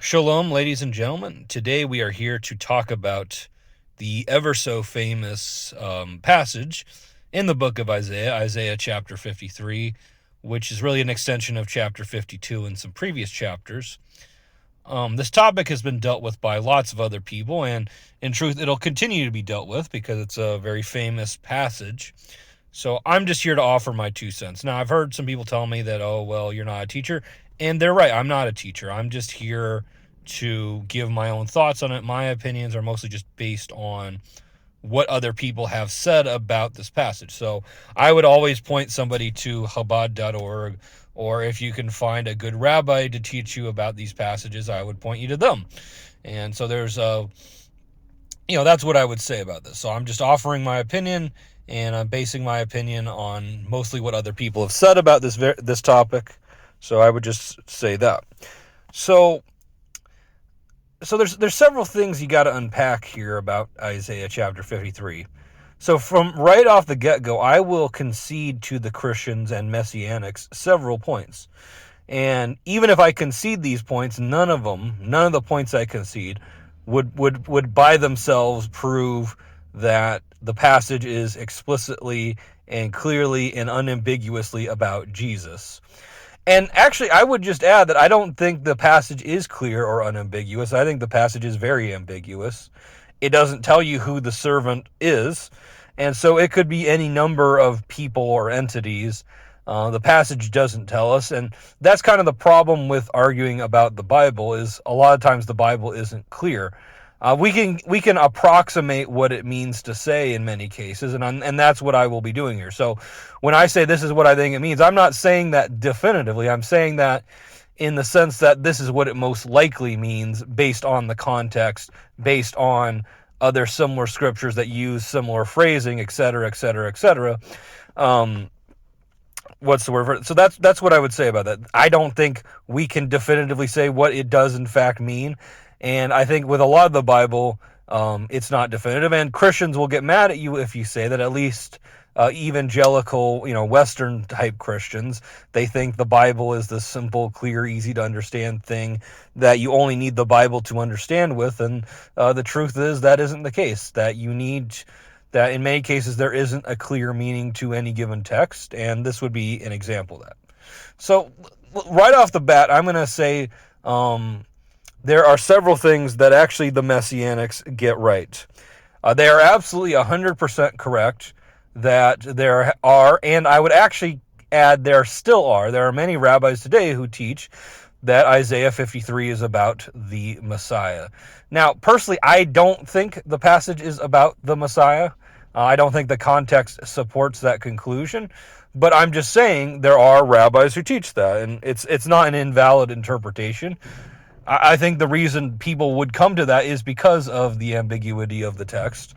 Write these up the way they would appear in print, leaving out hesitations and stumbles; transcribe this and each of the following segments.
Shalom, ladies and gentlemen. Today we are here to talk about the ever so famous passage in the book of Isaiah, Isaiah chapter 53, which is really an extension of chapter 52 and some previous chapters. This topic has been dealt with by lots of other people, and in truth, it'll continue to be dealt with because it's a very famous passage. So I'm just here to offer my 2 cents. Now, I've heard some people tell me that, oh, well, you're not a teacher. And they're right. I'm not a teacher. I'm just here to give my own thoughts on it. My opinions are mostly just based on what other people have said about this passage. So I would always point somebody to Chabad.org, or if you can find a good rabbi to teach you about these passages, I would point you to them. And so that's what I would say about this. So I'm just offering my opinion, and I'm basing my opinion on mostly what other people have said about this topic. So I would just say that. So there's several things you got to unpack here about Isaiah chapter 53. So from right off the get-go, I will concede to the Christians and Messianics several points. And even if I concede these points, none of the points I concede would by themselves prove that the passage is explicitly and clearly and unambiguously about Jesus. And actually, I would just add that I don't think the passage is clear or unambiguous. I think the passage is very ambiguous. It doesn't tell you who the servant is, and so it could be any number of people or entities. The passage doesn't tell us, and that's kind of the problem with arguing about the Bible, is a lot of times the Bible isn't clear. We can approximate what it means to say in many cases, and that's what I will be doing here. So when I say this is what I think it means, I'm not saying that definitively. I'm saying that in the sense that this is what it most likely means based on the context, based on other similar scriptures that use similar phrasing, etc., etc., etc. What's the word for it? So that's what I would say about that. I don't think we can definitively say what it does in fact mean. And I think with a lot of the Bible, it's not definitive. And Christians will get mad at you if you say that. At least evangelical, Western type Christians, they think the Bible is this simple, clear, easy to understand thing that you only need the Bible to understand with. And the truth is that isn't the case. That in many cases there isn't a clear meaning to any given text, and this would be an example of that. So right off the bat, I'm going to say there are several things that actually the Messianics get right. They are absolutely 100% correct that there are, and I would actually add there are many rabbis today who teach that Isaiah 53 is about the Messiah. Now, personally, I don't think the passage is about the Messiah. I don't think the context supports that conclusion, but I'm just saying there are rabbis who teach that, and it's not an invalid interpretation. I think the reason people would come to that is because of the ambiguity of the text.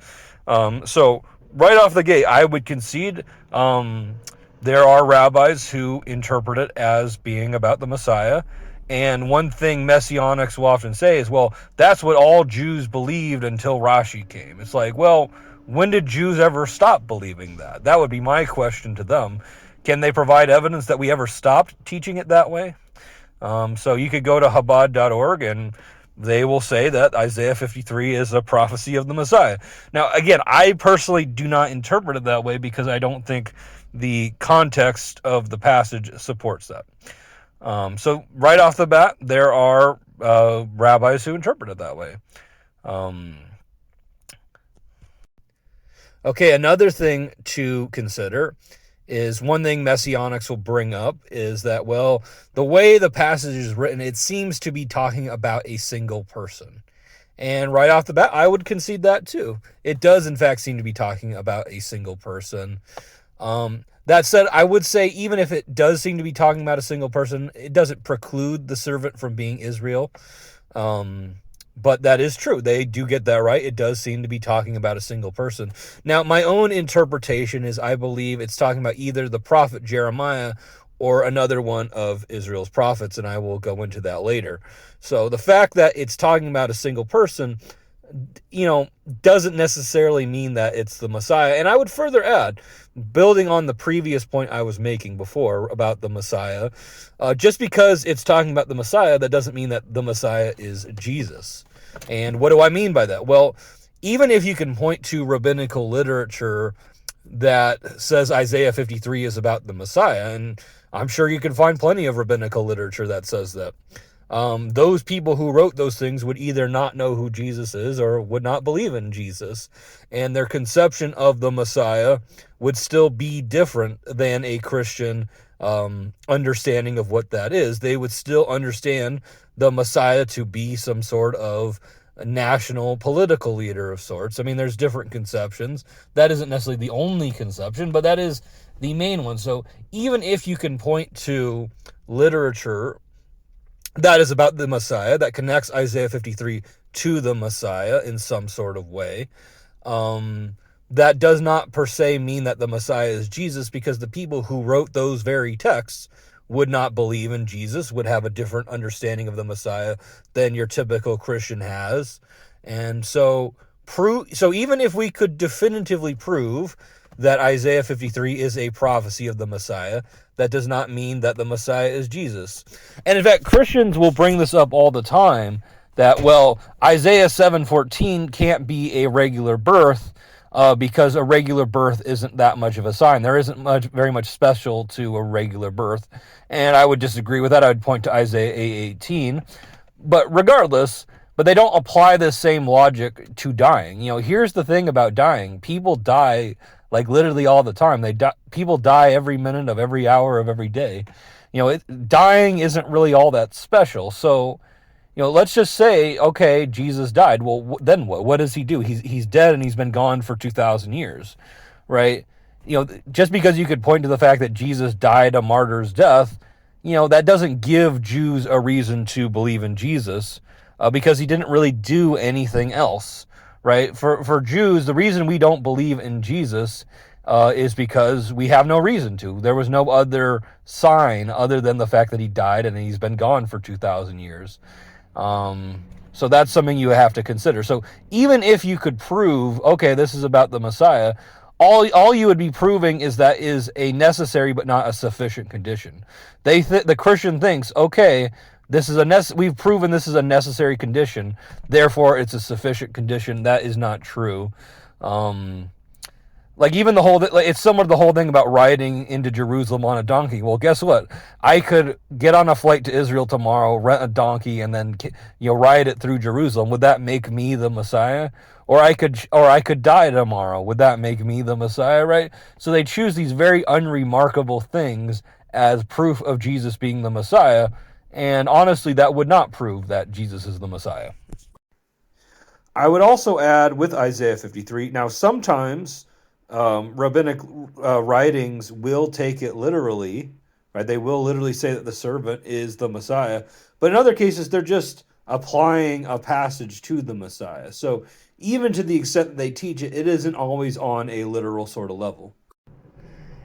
So right off the gate, I would concede there are rabbis who interpret it as being about the Messiah. And one thing Messianics will often say is, well, that's what all Jews believed until Rashi came. It's like, well, when did Jews ever stop believing that? That would be my question to them. Can they provide evidence that we ever stopped teaching it that way? So you could go to Chabad.org and they will say that Isaiah 53 is a prophecy of the Messiah. Now, again, I personally do not interpret it that way because I don't think the context of the passage supports that. So right off the bat, there are rabbis who interpret it that way. Okay, another thing to consider is one thing Messianics will bring up is that, well, the way the passage is written, it seems to be talking about a single person. And right off the bat, I would concede that too. It does, in fact, seem to be talking about a single person. That said, I would say even if it does seem to be talking about a single person, it doesn't preclude the servant from being Israel. But that is true. They do get that right. It does seem to be talking about a single person. Now, my own interpretation is I believe it's talking about either the prophet Jeremiah or another one of Israel's prophets, and I will go into that later. So the fact that it's talking about a single person doesn't necessarily mean that it's the Messiah. And I would further add, building on the previous point I was making before about the Messiah, just because it's talking about the Messiah, that doesn't mean that the Messiah is Jesus. And what do I mean by that? Well, even if you can point to rabbinical literature that says Isaiah 53 is about the Messiah, and I'm sure you can find plenty of rabbinical literature that says that, those people who wrote those things would either not know who Jesus is or would not believe in Jesus. And their conception of the Messiah would still be different than a Christian understanding of what that is. They would still understand the Messiah to be some sort of a national political leader of sorts. I mean, there's different conceptions. That isn't necessarily the only conception, but that is the main one. So even if you can point to literature that is about the Messiah, that connects Isaiah 53 to the Messiah in some sort of way, that does not per se mean that the Messiah is Jesus, because the people who wrote those very texts would not believe in Jesus, would have a different understanding of the Messiah than your typical Christian has. And so even if we could definitively prove that Isaiah 53 is a prophecy of the Messiah, that does not mean that the Messiah is Jesus. And in fact, Christians will bring this up all the time, that, well, Isaiah 7:14 can't be a regular birth, because a regular birth isn't that much of a sign. There isn't very much special to a regular birth. And I would disagree with that. I would point to Isaiah 8:18. But regardless, but they don't apply this same logic to dying. Here's the thing about dying. People die like literally all the time. People die every minute of every hour of every day. Dying isn't really all that special. So, let's just say, okay, Jesus died. Well, then what? What does he do? He's dead, and he's been gone for 2,000 years, right? Just because you could point to the fact that Jesus died a martyr's death, that doesn't give Jews a reason to believe in Jesus, because he didn't really do anything else, right? For Jews, the reason we don't believe in Jesus is because we have no reason to. There was no other sign other than the fact that he died and he's been gone for 2,000 years. So that's something you have to consider. So even if you could prove, okay, this is about the Messiah, all you would be proving is that is a necessary but not a sufficient condition. The Christian thinks, okay, we've proven this is a necessary condition, therefore it's a sufficient condition. That is not true. Even it's similar to the whole thing about riding into Jerusalem on a donkey. Well, guess what? I could get on a flight to Israel tomorrow, rent a donkey, and then ride it through Jerusalem. Would that make me the Messiah? Or I could die tomorrow. Would that make me the Messiah? Right? So they choose these very unremarkable things as proof of Jesus being the Messiah, and honestly, that would not prove that Jesus is the Messiah. I would also add with Isaiah 53. Now, sometimes rabbinic writings will take it literally, right? They will literally say that the servant is the Messiah, but in other cases, they're just applying a passage to the Messiah. So even to the extent that they teach it, it isn't always on a literal sort of level.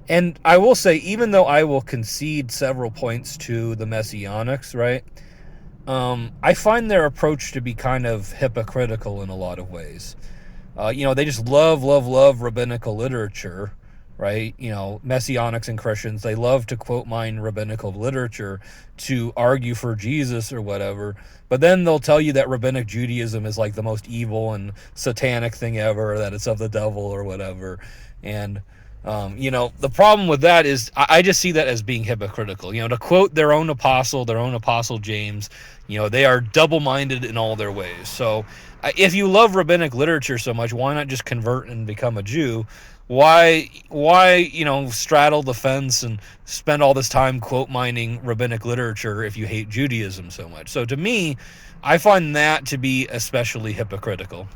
And I will say, even though I will concede several points to the Messianics, right? I find their approach to be kind of hypocritical in a lot of ways. They just love rabbinical literature, right? Messianics and Christians, they love to quote mine rabbinical literature to argue for Jesus or whatever. But then they'll tell you that rabbinic Judaism is like the most evil and satanic thing ever, that it's of the devil or whatever. And the problem with that is I just see that as being hypocritical. To quote their own apostle James, they are double-minded in all their ways. So if you love rabbinic literature so much, why not just convert and become a Jew? Why straddle the fence and spend all this time quote mining rabbinic literature if you hate Judaism so much? So to me, I find that to be especially hypocritical.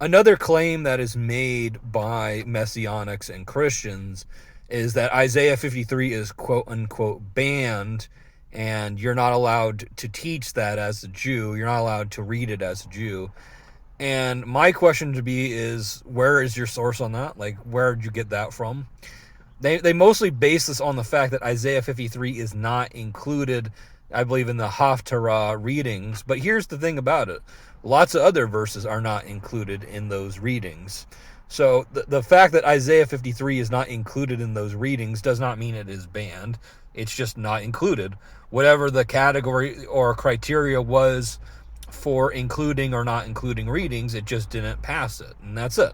Another claim that is made by Messianics and Christians is that Isaiah 53 is quote-unquote banned, and you're not allowed to teach that as a Jew. You're not allowed to read it as a Jew. And my question to be is, where is your source on that? Like, where did you get that from? They mostly base this on the fact that Isaiah 53 is not included I believe in the Haftarah readings. But here's the thing about it. Lots of other verses are not included in those readings. So the fact that Isaiah 53 is not included in those readings does not mean it is banned. It's just not included. Whatever the category or criteria was for including or not including readings, it just didn't pass it. And that's it.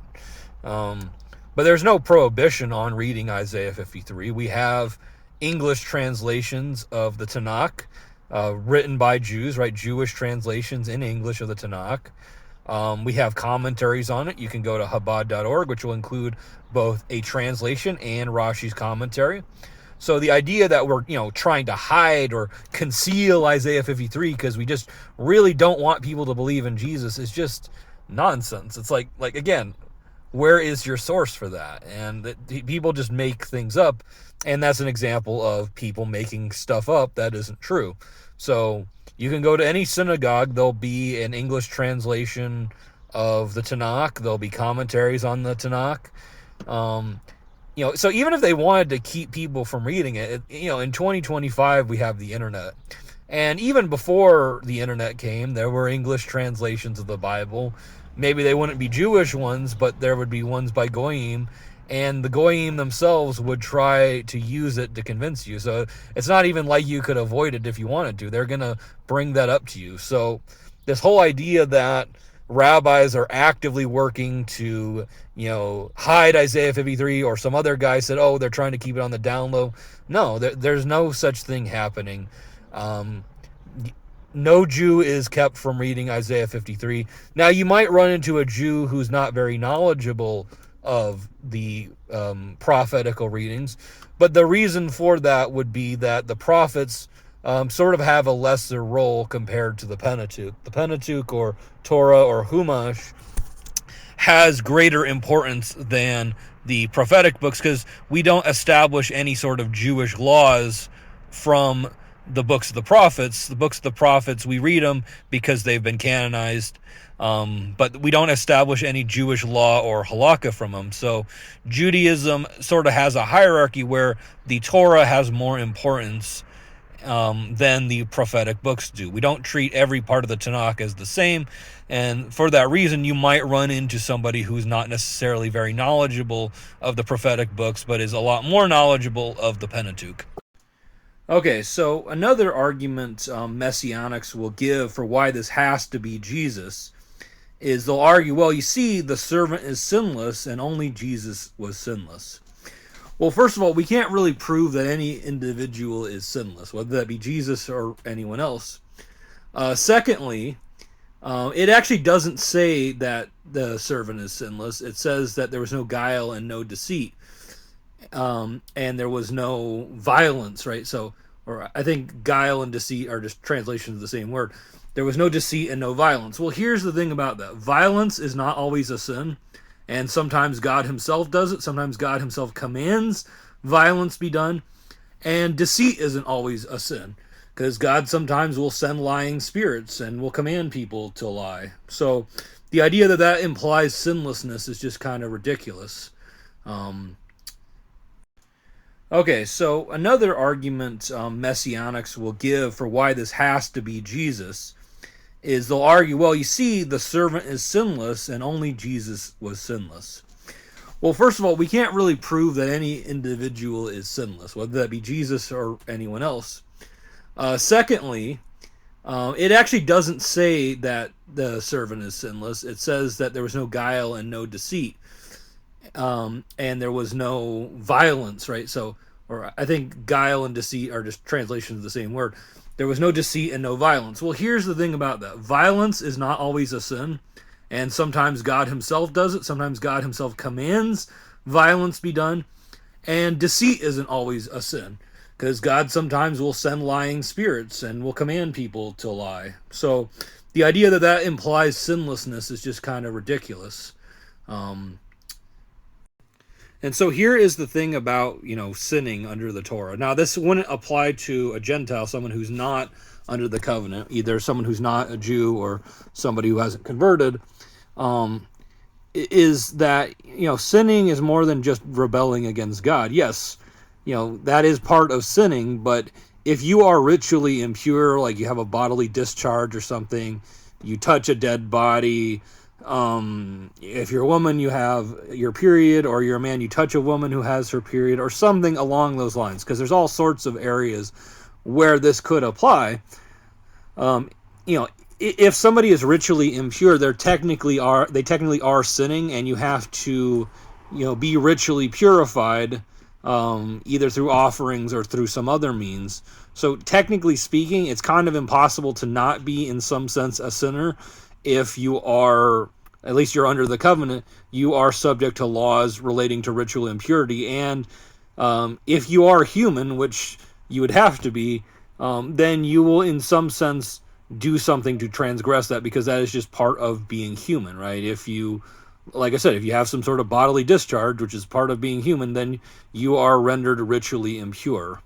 But there's no prohibition on reading Isaiah 53. We have English translations of the Tanakh written by Jews, right? Jewish translations in English of the Tanakh. We have commentaries on it. You can go to Chabad.org, which will include both a translation and Rashi's commentary. So the idea that we're, trying to hide or conceal Isaiah 53 because we just really don't want people to believe in Jesus is just nonsense. It's like again, where is your source for that? And people just make things up, and that's an example of people making stuff up that isn't true. So you can go to any synagogue, there'll be an English translation of the Tanakh, there'll be commentaries on the Tanakh. So even if they wanted to keep people from reading it, in 2025 we have the internet. And even before the internet came, there were English translations of the Bible. Maybe they wouldn't be Jewish ones, but there would be ones by Goyim, and the Goyim themselves would try to use it to convince you. So it's not even like you could avoid it if you wanted to. They're going to bring that up to you. So this whole idea that rabbis are actively working to, hide Isaiah 53, or some other guy said, oh, they're trying to keep it on the down low. No, there's no such thing happening. No Jew is kept from reading Isaiah 53. Now, you might run into a Jew who's not very knowledgeable of the prophetical readings, but the reason for that would be that the prophets sort of have a lesser role compared to the Pentateuch. The Pentateuch, or Torah, or Chumash, has greater importance than the prophetic books because we don't establish any sort of Jewish laws from the books of the prophets. The books of the prophets, we read them because they've been canonized, but we don't establish any Jewish law or halakha from them. So Judaism sort of has a hierarchy where the Torah has more importance than the prophetic books do. We don't treat every part of the Tanakh as the same, and for that reason you might run into somebody who's not necessarily very knowledgeable of the prophetic books, but is a lot more knowledgeable of the Pentateuch. Okay, so another argument Messianics will give for why this has to be Jesus is they'll argue, well, you see, the servant is sinless and only Jesus was sinless. Well, first of all, we can't really prove that any individual is sinless, whether that be Jesus or anyone else. Secondly, it actually doesn't say that the servant is sinless. It says that there was no guile and no deceit. And there was no violence, right? So, or I think guile and deceit are just translations of the same word. There was no deceit and no violence. Well, here's the thing about that. Violence is not always a sin, and sometimes God himself does it. Sometimes God himself commands violence be done, and deceit isn't always a sin, because God sometimes will send lying spirits and will command people to lie. So the idea that that implies sinlessness is just kind of ridiculous. Okay, so another argument Messianics will give for why this has to be Jesus is they'll argue, well, you see, the servant is sinless and only Jesus was sinless. Well, first of all, we can't really prove that any individual is sinless, whether that be Jesus or anyone else. Secondly, it actually doesn't say that the servant is sinless. It says that there was no guile and no deceit. And there was no violence, right? So, or I think guile and deceit are just translations of the same word. There was no deceit and no violence. Well, here's the thing about that. Violence is not always a sin, and sometimes God himself does it. Sometimes God himself commands violence be done, and deceit isn't always a sin, because God sometimes will send lying spirits and will command people to lie. So the idea that that implies sinlessness is just kind of ridiculous. And so here is the thing about, sinning under the Torah. Now, this wouldn't apply to a Gentile, someone who's not under the covenant, either someone who's not a Jew or somebody who hasn't converted, is that, sinning is more than just rebelling against God. Yes, that is part of sinning, but if you are ritually impure, like you have a bodily discharge or something, you touch a dead body, if you're a woman, you have your period, or you're a man, you touch a woman who has her period, or something along those lines, because there's all sorts of areas where this could apply. You know, if somebody is ritually impure, they technically are sinning, and you have to, you know, be ritually purified, either through offerings or through some other means. So technically speaking, it's kind of impossible to not be, in some sense, a sinner if you are, at least you're under the covenant, you are subject to laws relating to ritual impurity. And if you are human, which you would have to be, then you will, in some sense, do something to transgress that, because that is just part of being human, right? If you, like I said, if you have some sort of bodily discharge, which is part of being human, then you are rendered ritually impure.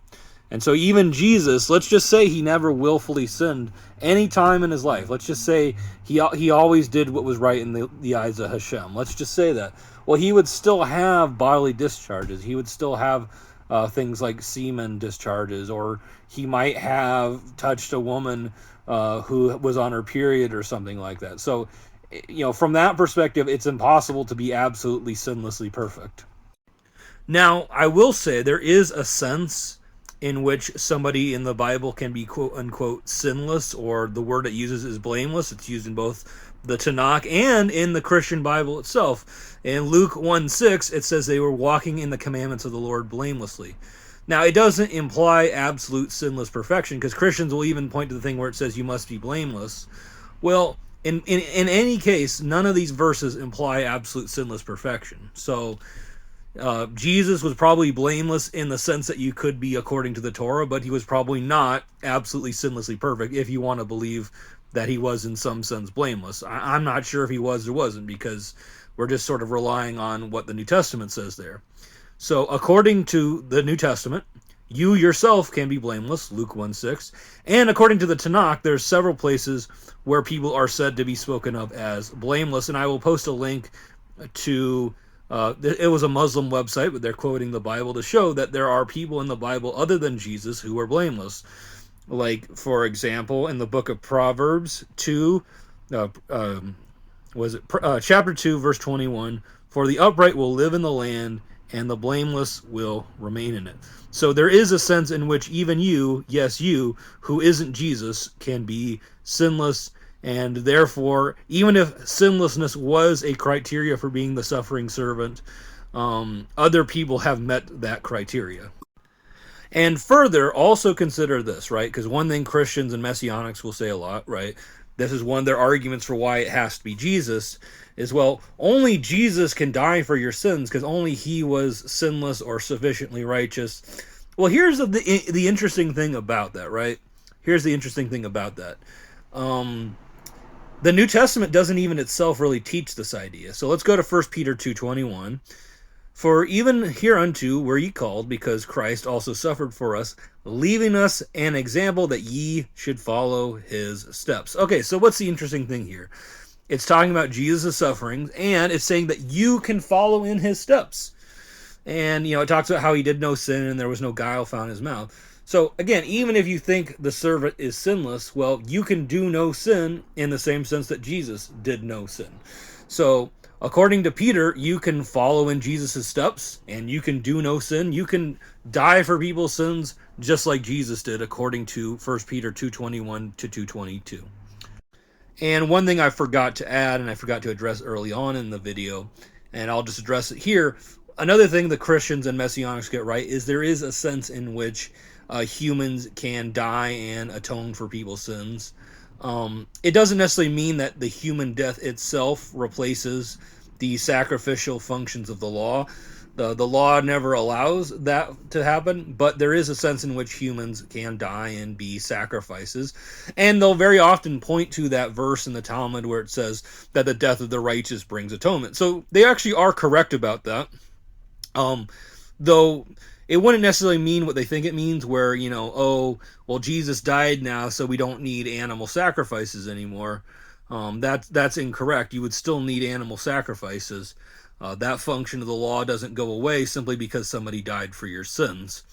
And so even Jesus, let's just say he never willfully sinned any time in his life. Let's just say he always did what was right in the eyes of Hashem. Let's just say that. Well, he would still have bodily discharges. He would still have things like semen discharges, or he might have touched a woman who was on her period or something like that. So, you know, from that perspective, it's impossible to be absolutely sinlessly perfect. Now, I will say there is a sense in which somebody in the Bible can be quote unquote sinless, or the word it uses is blameless. It's used in both the Tanakh and in the Christian Bible itself. In Luke 1:6, it says they were walking in the commandments of the Lord blamelessly. Now, it doesn't imply absolute sinless perfection, because Christians will even point to the thing where it says you must be blameless. Well, in any case, none of these verses imply absolute sinless perfection. So Jesus was probably blameless in the sense that you could be according to the Torah, but he was probably not absolutely sinlessly perfect, if you want to believe that he was in some sense blameless. I'm not sure if he was or wasn't, because we're just sort of relying on what the New Testament says there. So according to the New Testament, you yourself can be blameless, Luke 1:6. And according to the Tanakh, there's several places where people are said to be spoken of as blameless, and I will post a link to it was a Muslim website, but they're quoting the Bible to show that there are people in the Bible other than Jesus who are blameless. Like, for example, in the book of Proverbs 2, chapter 2, verse 21, for the upright will live in the land, and the blameless will remain in it. So there is a sense in which even you, yes, you, who isn't Jesus, can be sinless. And therefore, even if sinlessness was a criteria for being the suffering servant, other people have met that criteria. And further, also consider this, right? Because one thing Christians and Messianics will say a lot, right? This is one of their arguments for why it has to be Jesus, is, well, only Jesus can die for your sins, because only he was sinless or sufficiently righteous. Well, here's the interesting thing about that, right? Here's the interesting thing about that. The New Testament doesn't even itself really teach this idea. So let's go to 1 Peter 2:21. For even hereunto were ye called, because Christ also suffered for us, leaving us an example that ye should follow his steps. Okay, so what's the interesting thing here? It's talking about Jesus' sufferings, and it's saying that you can follow in his steps. And, you know, it talks about how he did no sin and there was no guile found in his mouth. So, again, even if you think the servant is sinless, well, you can do no sin in the same sense that Jesus did no sin. So, according to Peter, you can follow in Jesus' steps, and you can do no sin. You can die for people's sins just like Jesus did, according to 1 Peter 2:21 to 2:22. And one thing I forgot to add, and I forgot to address early on in the video, and I'll just address it here. Another thing the Christians and Messianics get right is there is a sense in which humans can die and atone for people's sins. It doesn't necessarily mean that the human death itself replaces the sacrificial functions of the law. The law never allows that to happen, but there is a sense in which humans can die and be sacrifices. And they'll very often point to that verse in the Talmud where it says that the death of the righteous brings atonement. So they actually are correct about that. Though it wouldn't necessarily mean what they think it means, where, you know, oh, well, Jesus died now, so we don't need animal sacrifices anymore. That's incorrect. You would still need animal sacrifices. That function of the law doesn't go away simply because somebody died for your sins.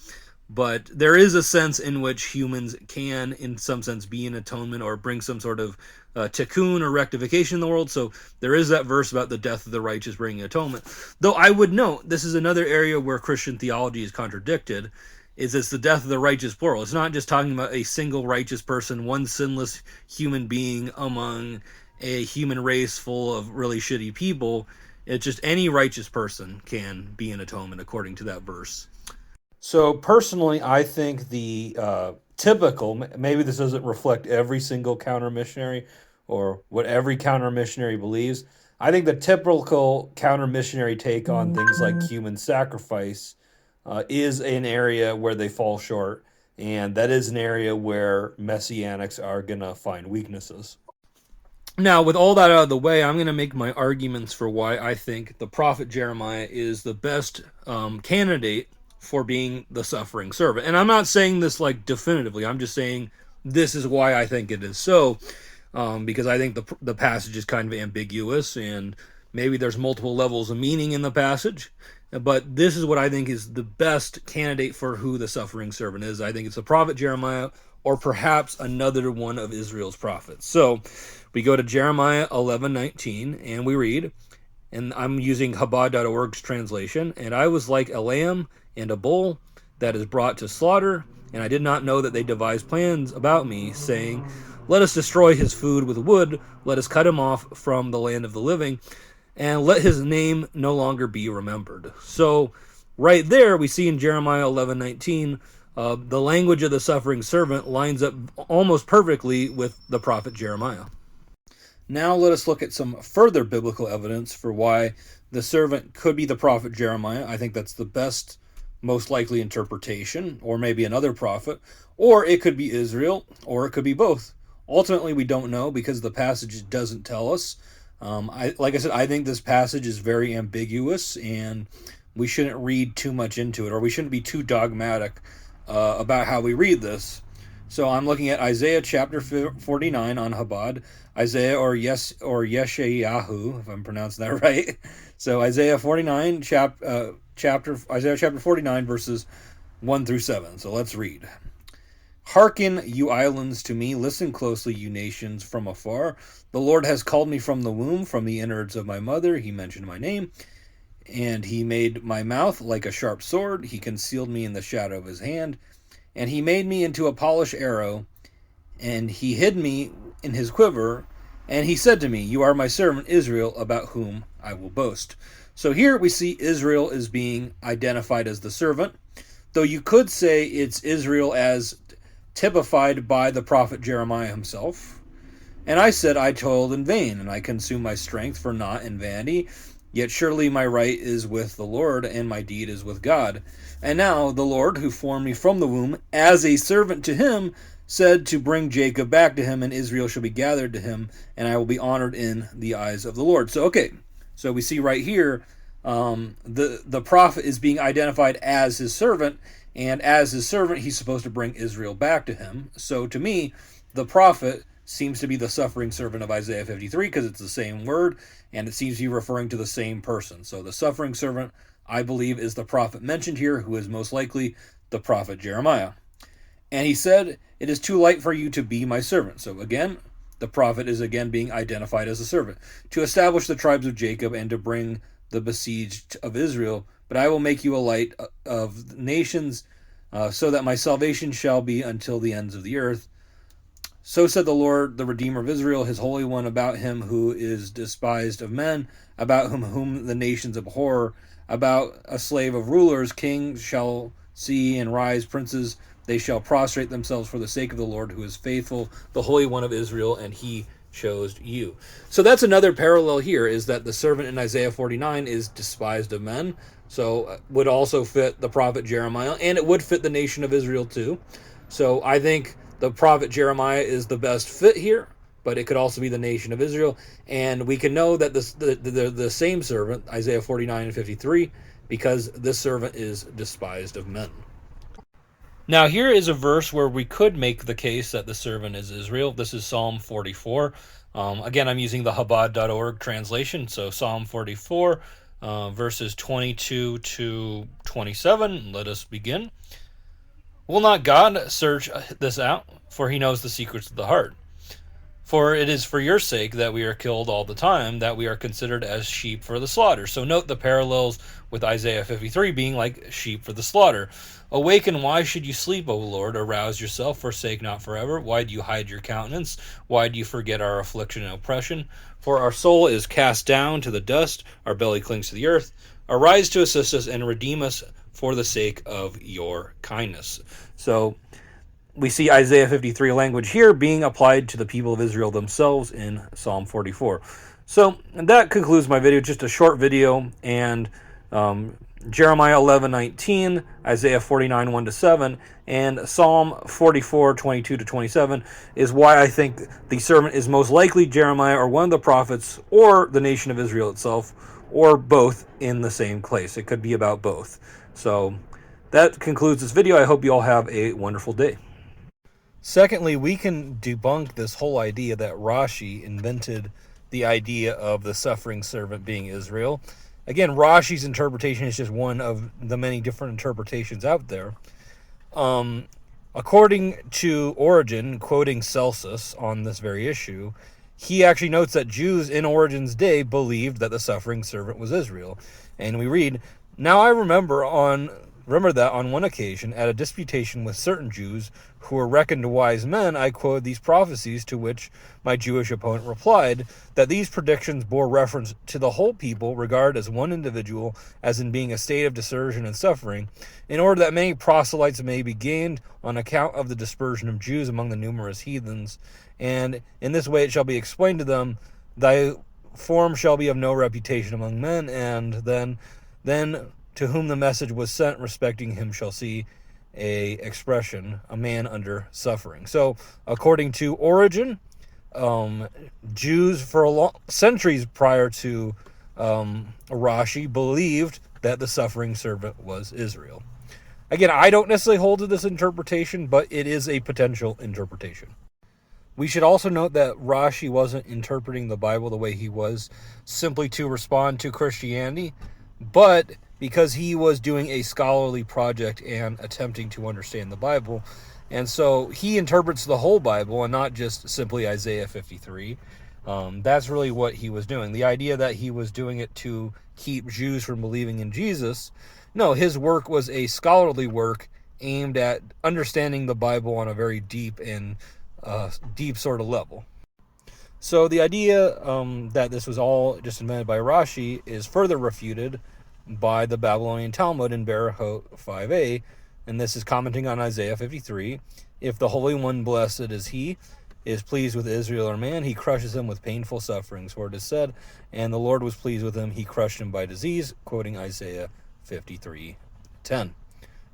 but there is a sense in which humans can, in some sense, be an atonement or bring some sort of tikkun or rectification in the world. So there is that verse about the death of the righteous bringing atonement. Though I would note, this is another area where Christian theology is contradicted, is it's the death of the righteous plural. It's not just talking about a single righteous person, one sinless human being among a human race full of really shitty people. It's just any righteous person can be an atonement according to that verse. So personally, I think the typical, maybe this doesn't reflect every single counter missionary or what every counter missionary believes. I think the typical counter missionary take on things like human sacrifice is an area where they fall short, and that is an area where messianics are going to find weaknesses. Now, with all that out of the way, I'm going to make my arguments for why I think the prophet Jeremiah is the best candidate for being the suffering servant. And I'm not saying this like definitively. I'm just saying this is why I think it is so, because I think the passage is kind of ambiguous, and maybe there's multiple levels of meaning in the passage. But this is what I think is the best candidate for who the suffering servant is. I think it's the prophet Jeremiah, or perhaps another one of Israel's prophets. So we go to Jeremiah 11:19, and we read, and I'm using Chabad.org's translation, and I was like a lamb and a bull that is brought to slaughter, and I did not know that they devised plans about me, saying, let us destroy his food with wood, let us cut him off from the land of the living, and let his name no longer be remembered. So right there we see in Jeremiah 11:19, the language of the suffering servant lines up almost perfectly with the prophet Jeremiah. Now let us look at some further biblical evidence for why the servant could be the prophet Jeremiah. I think that's the best, most likely interpretation, or maybe another prophet, or it could be Israel, or it could be both. Ultimately, we don't know because the passage doesn't tell us. Like I said, I think this passage is very ambiguous, and we shouldn't read too much into it, or we shouldn't be too dogmatic about how we read this. So I'm looking at Isaiah chapter 49 on Chabad, Isaiah or Yeshayahu, if I'm pronouncing that right. So Isaiah 49 Isaiah chapter 49 verses 1 through 7. So let's read. Hearken, you islands, to me. Listen closely, you nations from afar. The Lord has called me from the womb, from the innards of my mother. He mentioned my name, and he made my mouth like a sharp sword. He concealed me in the shadow of his hand, and he made me into a polished arrow, and he hid me in his quiver, and he said to me, you are my servant Israel, about whom I will boast. So here we see Israel is being identified as the servant, though you could say it's Israel as typified by the prophet Jeremiah himself. And I said, I toiled in vain, and I consumed my strength for naught in vanity. Yet surely my right is with the Lord, and my deed is with God. And now the Lord, who formed me from the womb, as a servant to him, said to bring Jacob back to him, and Israel shall be gathered to him, and I will be honored in the eyes of the Lord. So, okay, so we see right here, the prophet is being identified as his servant, and as his servant, he's supposed to bring Israel back to him. So to me, the prophet seems to be the suffering servant of Isaiah 53 because it's the same word, and it seems to be referring to the same person. So the suffering servant, I believe, is the prophet mentioned here, who is most likely the prophet Jeremiah. And he said, it is too light for you to be my servant. So again, the prophet is again being identified as a servant, to establish the tribes of Jacob and to bring the besieged of Israel. But I will make you a light of nations, so that my salvation shall be until the ends of the earth. So said the Lord, the Redeemer of Israel, his Holy One, about him who is despised of men, about whom the nations abhor, about a slave of rulers. Kings shall see and rise, princes, they shall prostrate themselves for the sake of the Lord, who is faithful, the Holy One of Israel, and he chose you. So that's another parallel here, is that the servant in Isaiah 49 is despised of men. So would also fit the prophet Jeremiah, and it would fit the nation of Israel too. So I think the prophet Jeremiah is the best fit here, but it could also be the nation of Israel. And we can know that the same servant, Isaiah 49 and 53, because this servant is despised of men. Now here is a verse where we could make the case that the servant is Israel. This is Psalm 44. Again, I'm using the Chabad.org translation. So Psalm 44, verses 22 to 27. Let us begin. Will not God search this out? For he knows the secrets of the heart. For it is for your sake that we are killed all the time, that we are considered as sheep for the slaughter. So note the parallels with Isaiah 53 being like sheep for the slaughter. Awaken, why should you sleep, O Lord? Arouse yourself, forsake not forever. Why do you hide your countenance? Why do you forget our affliction and oppression? For our soul is cast down to the dust, our belly clings to the earth. Arise to assist us and redeem us for the sake of your kindness. So we see Isaiah 53 language here being applied to the people of Israel themselves in Psalm 44. So that concludes my video, just a short video, and Jeremiah 11:19, Isaiah 49 1-7, and Psalm 44 22-27 is why I think the servant is most likely Jeremiah or one of the prophets or the nation of Israel itself, or both in the same place. It could be about both. So that concludes this video. I hope you all have a wonderful day. Secondly, we can debunk this whole idea that Rashi invented the idea of the suffering servant being Israel. Again, Rashi's interpretation is just one of the many different interpretations out there. According to Origen, quoting Celsus on this very issue, he actually notes that Jews in Origen's day believed that the suffering servant was Israel. And we read, "Now I remember that on one occasion, at a disputation with certain Jews who were reckoned wise men, I quoted these prophecies, to which my Jewish opponent replied that these predictions bore reference to the whole people, regarded as one individual, as in being a state of desertion and suffering, in order that many proselytes may be gained on account of the dispersion of Jews among the numerous heathens. And in this way it shall be explained to them, thy form shall be of no reputation among men, and then to whom the message was sent respecting him shall see a expression, a man under suffering." So, according to Origen, Jews for centuries prior to Rashi believed that the suffering servant was Israel. Again, I don't necessarily hold to this interpretation, but it is a potential interpretation. We should also note that Rashi wasn't interpreting the Bible the way he was simply to respond to Christianity, but because he was doing a scholarly project and attempting to understand the Bible. And so he interprets the whole Bible and not just simply Isaiah 53. That's really what he was doing. The idea that he was doing it to keep Jews from believing in Jesus, no, his work was a scholarly work aimed at understanding the Bible on a very deep sort of level. So the idea that this was all just invented by Rashi is further refuted by the Babylonian Talmud in Berachot 5a, and this is commenting on Isaiah 53. "If the Holy One, blessed is he, is pleased with Israel or man, he crushes him with painful sufferings. For it is said, and the Lord was pleased with him, he crushed him by disease," quoting Isaiah 53:10.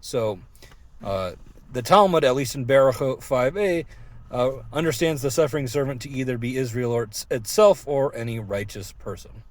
So the Talmud, at least in Berachot 5a, understands the suffering servant to either be Israel or itself or any righteous person.